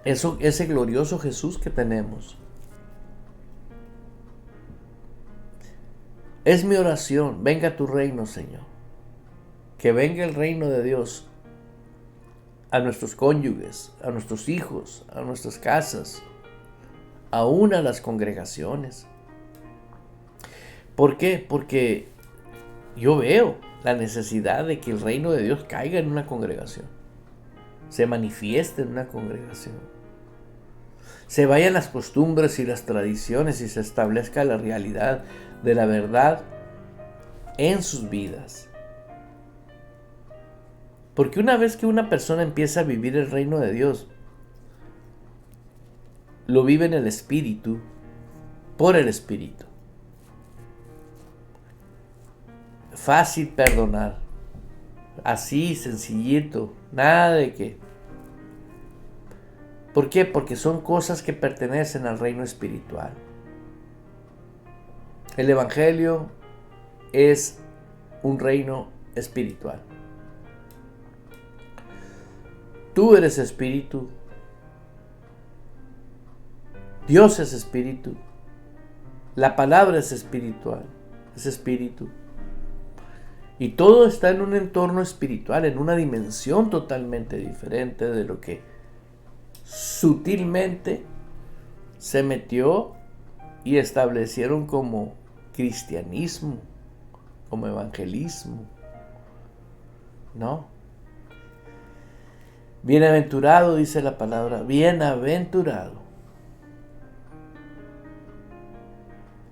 D: ese glorioso Jesús que tenemos. Es mi oración, venga tu reino, Señor. Que venga el reino de Dios a nuestros cónyuges, a nuestros hijos, a nuestras casas, aún a las congregaciones. ¿Por qué? Porque yo veo la necesidad de que el reino de Dios caiga en una congregación, se manifieste en una congregación. se vayan las costumbres y las tradiciones y se establezca la realidad de la verdad en sus vidas. Porque una vez que una persona empieza a vivir el reino de Dios, lo vive en el Espíritu, por el Espíritu. Fácil perdonar, así, sencillito, nada de que. ¿Por qué? Porque son cosas que pertenecen al reino espiritual. El Evangelio es un reino espiritual. Tú eres espíritu. Dios es espíritu. La palabra es espiritual. Es espíritu. Y todo está en un entorno espiritual, en una dimensión totalmente diferente de lo que sutilmente se metió y establecieron como cristianismo, como evangelismo. No. Bienaventurado, dice la palabra, bienaventurado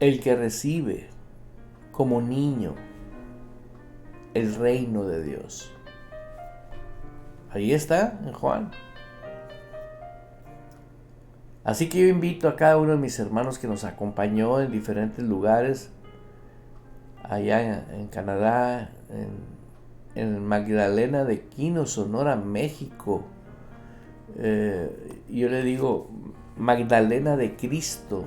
D: el que recibe como niño el reino de Dios. Ahí está, en Juan. Así que yo invito a cada uno de mis hermanos que nos acompañó en diferentes lugares, allá en Canadá, en Magdalena de Quino, Sonora, México. Yo le digo Magdalena de Cristo.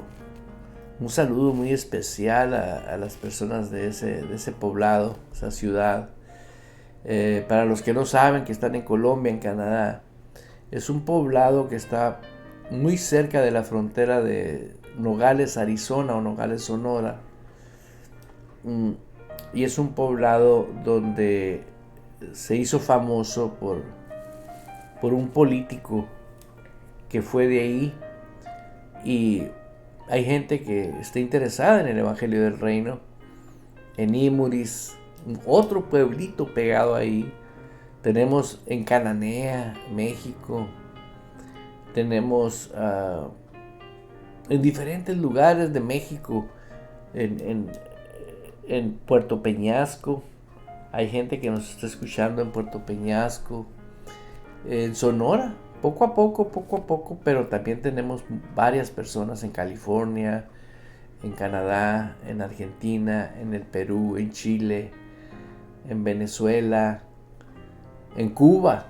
D: Un saludo muy especial a las personas de ese poblado, esa ciudad. Para los que no saben, que están en Colombia, en Canadá, es un poblado que está muy cerca de la frontera de Nogales, Arizona, o Nogales, Sonora. Y es un poblado donde se hizo famoso por un político que fue de ahí. Y hay gente que está interesada en el Evangelio del Reino. En Imuris, otro pueblito pegado ahí. Tenemos en Cananea, México. Tenemos en diferentes lugares de México. En Puerto Peñasco. Hay gente que nos está escuchando en Puerto Peñasco. En Sonora. Poco a poco, pero también tenemos varias personas en California, en Canadá, en Argentina, en el Perú, en Chile, en Venezuela, en Cuba.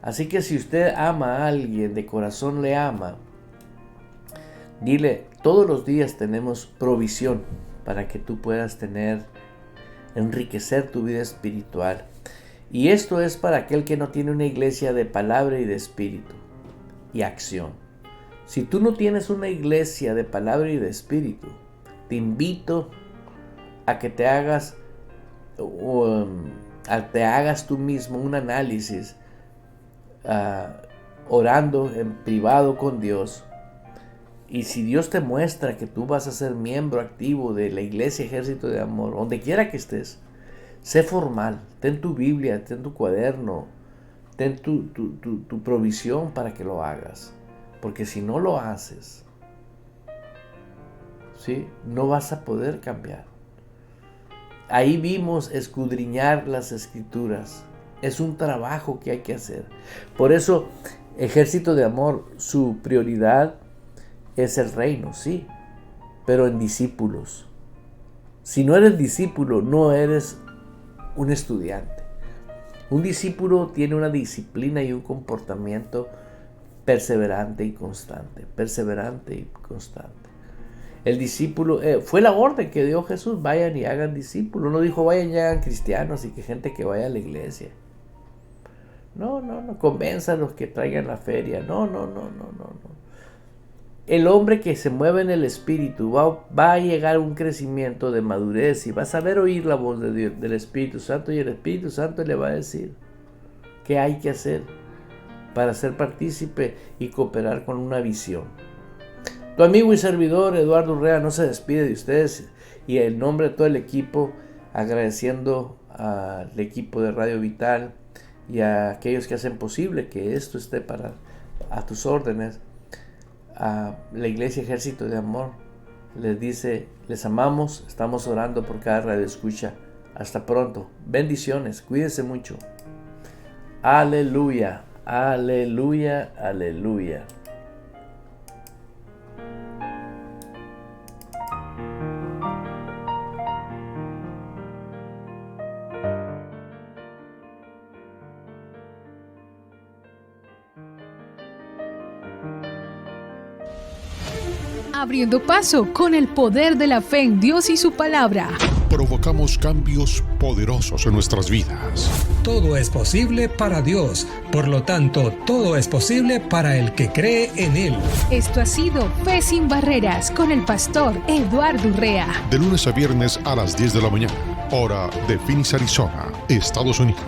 D: Así que si usted ama a alguien, de corazón le ama, dile, todos los días tenemos provisión para que tú puedas enriquecer tu vida espiritual. Y esto es para aquel que no tiene una iglesia de palabra y de espíritu y acción. Si tú no tienes una iglesia de palabra y de espíritu, te invito a que te hagas tú mismo un análisis, orando en privado con Dios. Y si Dios te muestra que tú vas a ser miembro activo de la iglesia Ejército de Amor, donde quiera que estés, sé formal, ten tu Biblia, ten tu cuaderno, ten tu provisión para que lo hagas. Porque si no lo haces, ¿sí?, no vas a poder cambiar. Ahí vimos escudriñar las Escrituras. Es un trabajo que hay que hacer. Por eso, Ejército de Amor, su prioridad es el reino, sí, pero en discípulos. Si no eres discípulo, no eres un estudiante. Un discípulo tiene una disciplina y un comportamiento perseverante y constante. El discípulo, fue la orden que dio Jesús, vayan y hagan discípulos. No dijo vayan y hagan cristianos y que gente que vaya a la iglesia. No, convenza a los que traigan la feria. No. El hombre que se mueve en el Espíritu va a llegar a un crecimiento de madurez y va a saber oír la voz de Dios, del Espíritu Santo, y el Espíritu Santo le va a decir qué hay que hacer para ser partícipe y cooperar con una visión. Tu amigo y servidor Eduardo Urrea no se despide de ustedes, y en nombre de todo el equipo, agradeciendo al equipo de Radio Vital y a aquellos que hacen posible que esto esté para a tus órdenes. A la Iglesia Ejército de Amor les dice: les amamos, estamos orando por cada radio escucha. Hasta pronto, bendiciones, cuídense mucho. Aleluya, aleluya, aleluya.
B: Abriendo paso con el poder de la fe en Dios y su palabra.
K: Provocamos cambios poderosos en nuestras vidas.
C: Todo es posible para Dios, por lo tanto, todo es posible para el que cree en Él.
B: Esto ha sido Fe Sin Barreras con el pastor Eduardo Urrea.
K: De lunes a viernes a las 10 de la mañana, hora de Phoenix, Arizona, Estados Unidos.